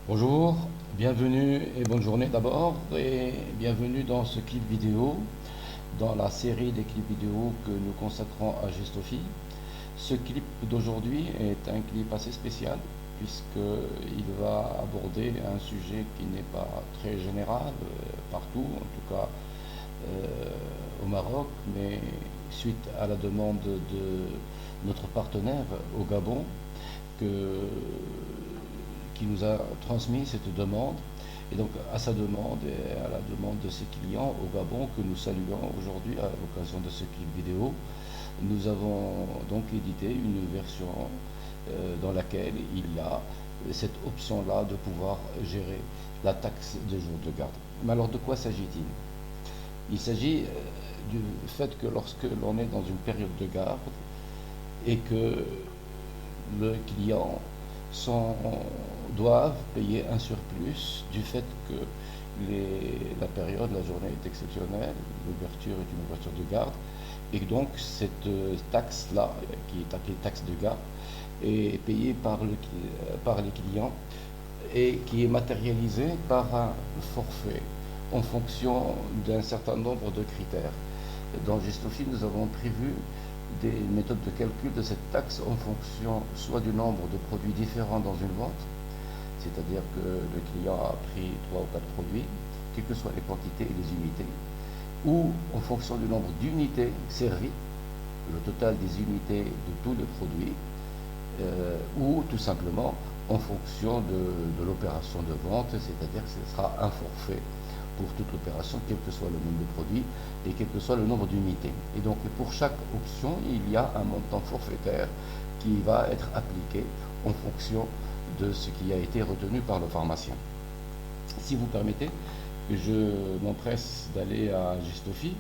Bonjour, bienvenue et bonne journée d'abord et bienvenue dans ce clip vidéo, dans la série des clips vidéo que nous consacrons à Gestofi. Ce clip d'aujourd'hui est un clip assez spécial puisqu'il va aborder un sujet qui n'est pas très général partout, en tout cas au Maroc, mais suite à la demande de notre partenaire au Gabon, que, qui nous a transmis cette demande. Et donc à sa demande et à la demande de ses clients au Gabon, que nous saluons aujourd'hui à l'occasion de ce clip vidéo, nous avons donc édité une version dans laquelle il y a cette option-là de pouvoir gérer la taxe de jour de garde. Mais alors de quoi s'agit-il? Il s'agit du fait que lorsque l'on est dans une période de garde et que le client doivent payer un surplus du fait que la période, la journée est exceptionnelle, l'ouverture est une ouverture de garde, et donc cette taxe-là, qui est appelée taxe de garde, est payée par les clients et qui est matérialisée par un forfait en fonction d'un certain nombre de critères. Dans Gestofi, nous avons prévu des méthodes de calcul de cette taxe en fonction soit du nombre de produits différents dans une vente, c'est-à-dire que le client a pris 3 ou 4 produits, quelles que soient les quantités et les unités, ou en fonction du nombre d'unités servies, le total des unités de tous les produits, ou tout simplement en fonction de l'opération de vente, c'est-à-dire que ce sera un forfait pour toute l'opération, quel que soit le nombre de produits et quel que soit le nombre d'unités. Et donc pour chaque option, il y a un montant forfaitaire qui va être appliqué en fonction de ce qui a été retenu par le pharmacien. Si vous permettez, je m'empresse d'aller à Gestofi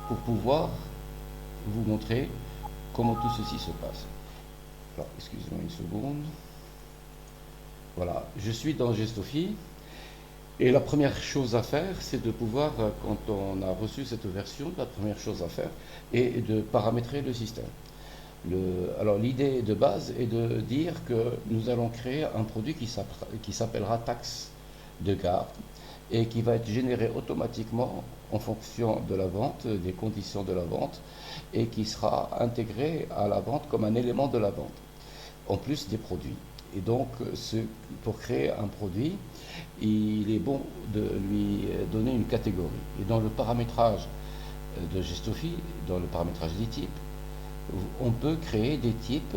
pour pouvoir vous montrer comment tout ceci se passe. Alors, excusez-moi une seconde. Voilà, je suis dans Gestofi. Et la première chose à faire, c'est de pouvoir, quand on a reçu cette version, la première chose à faire est de paramétrer le système. Alors l'idée de base est de dire que nous allons créer un produit qui s'appellera taxe de garde et qui va être généré automatiquement en fonction de la vente, des conditions de la vente, et qui sera intégré à la vente comme un élément de la vente, en plus des produits. Et donc, pour créer un produit, il est bon de lui donner une catégorie. Et dans le paramétrage de Gestofi, dans le paramétrage des types, on peut créer des types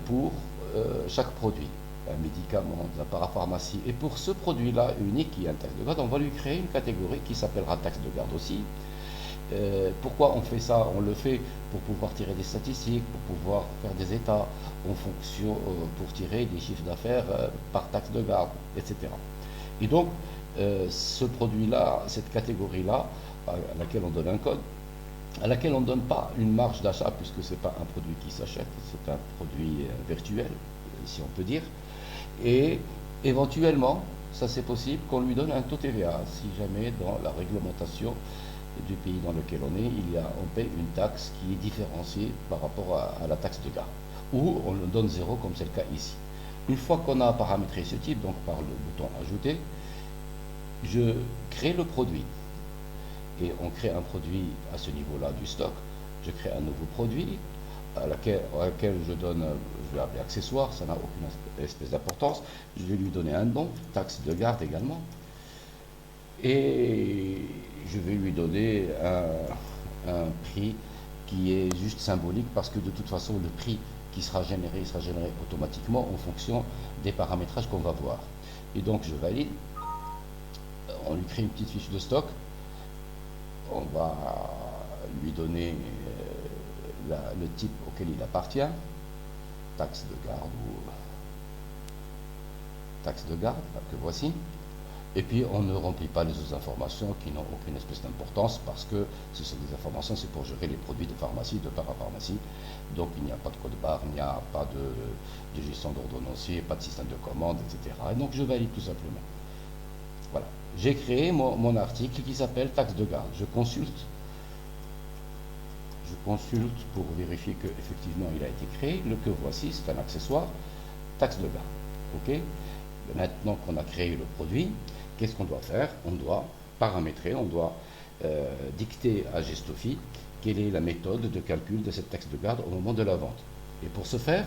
pour chaque produit, un médicament, de la parapharmacie. Et pour ce produit-là unique qui est un taxe de garde, on va lui créer une catégorie qui s'appellera taxe de garde aussi. Pourquoi on fait ça? On le fait pour pouvoir tirer des statistiques, pour pouvoir faire des états en fonction, pour tirer des chiffres d'affaires par taxe de garde, etc. Et donc, ce produit-là, cette catégorie-là, à laquelle on donne un code, à laquelle on ne donne pas une marge d'achat, puisque ce n'est pas un produit qui s'achète, c'est un produit virtuel, si on peut dire. Et éventuellement, ça c'est possible qu'on lui donne un taux TVA, si jamais dans la réglementation du pays dans lequel on est, on paie une taxe qui est différenciée par rapport à la taxe de garde. Ou on le donne zéro, comme c'est le cas ici. Une fois qu'on a paramétré ce type, donc par le bouton ajouter, je crée le produit. Et on crée un produit à ce niveau-là du stock. Je crée un nouveau produit à laquelle je donne, je vais appeler accessoire, ça n'a aucune espèce d'importance. Je vais lui donner un nom, taxe de garde également. Et je vais lui donner un prix qui est juste symbolique parce que de toute façon le prix qui sera généré il sera généré automatiquement en fonction des paramétrages qu'on va voir. Et donc je valide, on lui crée une petite fiche de stock, on va lui donner le type auquel il appartient, taxe de garde ou taxe de garde, que voici. Et puis on ne remplit pas les autres informations qui n'ont aucune espèce d'importance parce que ce sont des informations, c'est pour gérer les produits de pharmacie, de parapharmacie. Donc il n'y a pas de code barre, il n'y a pas de gestion d'ordonnancier, pas de système de commande, etc. Et donc je valide tout simplement. Voilà. J'ai créé mon article qui s'appelle taxe de garde. Je consulte pour vérifier qu'effectivement il a été créé. Le que voici, c'est un accessoire, taxe de garde. OK? Maintenant qu'on a créé le produit, qu'est-ce qu'on doit faire? On doit paramétrer, on doit dicter à Gestofi quelle est la méthode de calcul de cette taxe de garde au moment de la vente. Et pour ce faire,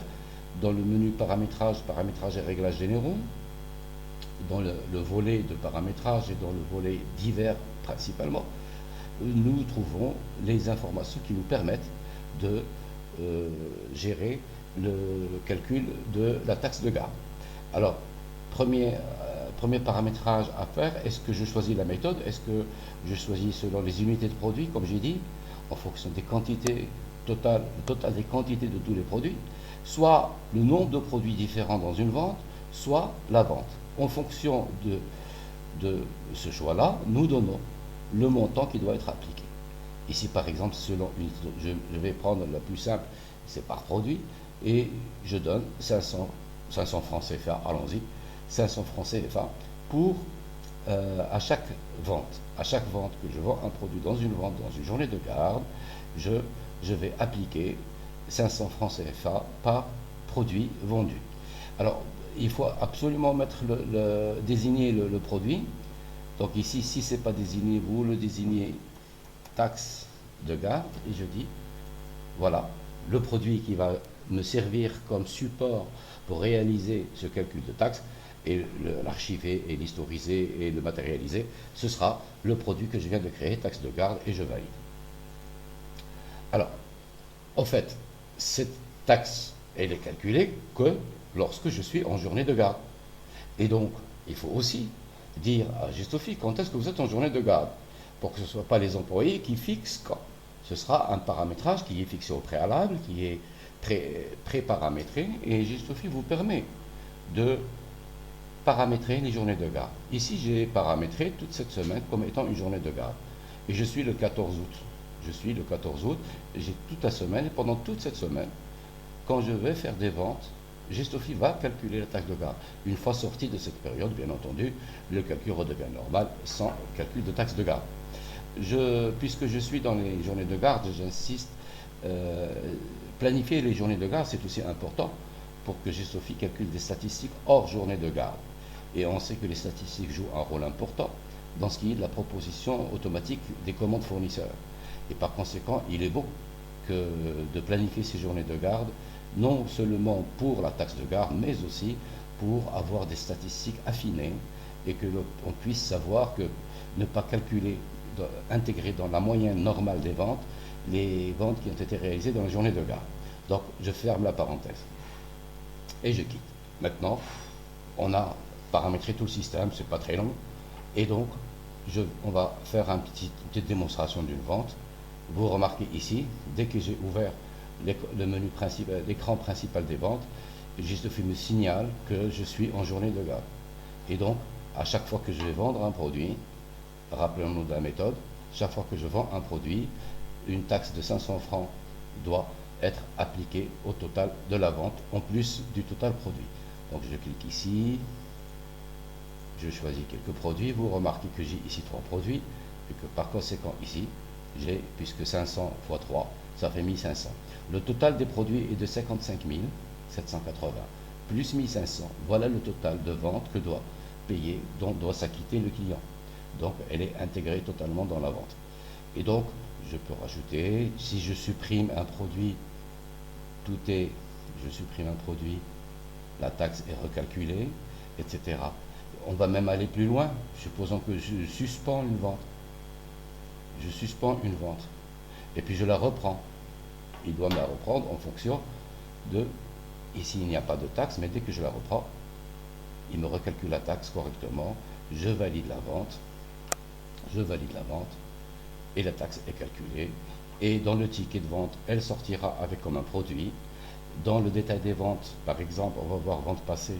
dans le menu paramétrage, paramétrage et réglages généraux, dans le volet de paramétrage et dans le volet divers principalement, nous trouvons les informations qui nous permettent de gérer le calcul de la taxe de garde. Alors, premier paramétrage à faire, est-ce que je choisis la méthode? Est-ce que je choisis selon les unités de produits, comme j'ai dit, en fonction des quantités totales, le total des quantités de tous les produits, soit le nombre de produits différents dans une vente, soit la vente. En fonction de ce choix-là, nous donnons le montant qui doit être appliqué. Ici, par exemple, selon je vais prendre la plus simple, c'est par produit, et je donne 500 francs CFA, allons-y, 500 francs CFA pour à chaque vente. À chaque vente que je vends un produit dans une vente, dans une journée de garde, je vais appliquer 500 francs CFA par produit vendu. Alors, il faut absolument désigner le produit. Donc ici, si ce n'est pas désigné, vous le désignez taxe de garde, et je dis, voilà, le produit qui va me servir comme support pour réaliser ce calcul de taxe, et l'archiver, et l'historiser, et le matérialiser, ce sera le produit que je viens de créer, taxe de garde, et je valide. Alors, en fait, cette taxe, elle est calculée que lorsque je suis en journée de garde. Et donc, il faut aussi dire à Gestofi quand est-ce que vous êtes en journée de garde, pour que ce ne soit pas les employés qui fixent quand. Ce sera un paramétrage qui est fixé au préalable, qui est pré-paramétré, et Gestofi vous permet de paramétrer les journées de garde. Ici, j'ai paramétré toute cette semaine comme étant une journée de garde. Et je suis le 14 août. Je suis le 14 août, j'ai toute la semaine, et pendant toute cette semaine, quand je vais faire des ventes, Gestofi va calculer la taxe de garde. Une fois sorti de cette période, bien entendu, le calcul redevient normal sans calcul de taxe de garde. Puisque je suis dans les journées de garde, j'insiste, planifier les journées de garde, c'est aussi important pour que Gestofi calcule des statistiques hors journée de garde. Et on sait que les statistiques jouent un rôle important dans ce qui est de la proposition automatique des commandes fournisseurs. Et par conséquent, il est bon de planifier ces journées de garde, non seulement pour la taxe de garde, mais aussi pour avoir des statistiques affinées et que l'on puisse savoir que ne pas calculer, intégrer dans la moyenne normale des ventes, les ventes qui ont été réalisées dans la journée de garde. Donc, je ferme la parenthèse et je quitte. Maintenant, on a paramétré tout le système, c'est pas très long, et donc on va faire une petite démonstration d'une vente. Vous remarquez ici, dès que j'ai ouvert le menu principal, l'écran principal des ventes, Gestofi me signale que je suis en journée de garde. Et donc, à chaque fois que je vais vendre un produit, rappelons-nous de la méthode, chaque fois que je vends un produit, une taxe de 500 francs doit être appliquée au total de la vente, en plus du total produit. Donc je clique ici, je choisis quelques produits, vous remarquez que j'ai ici 3 produits, et que par conséquent ici, j'ai, puisque 500 x 3, ça fait 1500. Le total des produits est de 55 780, plus 1500. Voilà le total de vente que doit payer, dont doit s'acquitter le client. Donc, elle est intégrée totalement dans la vente. Et donc, je peux rajouter, si je supprime un produit, je supprime un produit, la taxe est recalculée, etc. On va même aller plus loin, supposons que je suspends une vente. Je suspends une vente, et puis je la reprends. Il doit me la reprendre en fonction de, ici il n'y a pas de taxe, mais dès que je la reprends, il me recalcule la taxe correctement, je valide la vente, et la taxe est calculée, et dans le ticket de vente, elle sortira avec comme un produit. Dans le détail des ventes, par exemple, on va voir vente passée,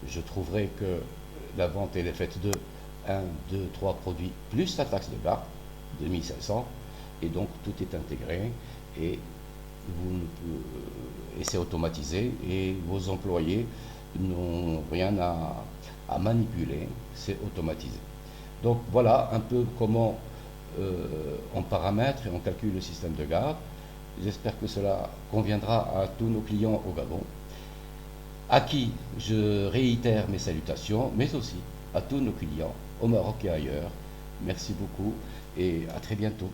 je trouverai que la vente elle est faite de 1, 2, 3 produits, plus la taxe de garde, 2500, et donc tout est intégré, et c'est automatisé, et vos employés n'ont rien à manipuler, c'est automatisé. Donc voilà un peu comment on paramètre et on calcule le système de garde. J'espère que cela conviendra à tous nos clients au Gabon. à qui je réitère mes salutations, mais aussi à tous nos clients au Maroc et ailleurs. Merci beaucoup et à très bientôt.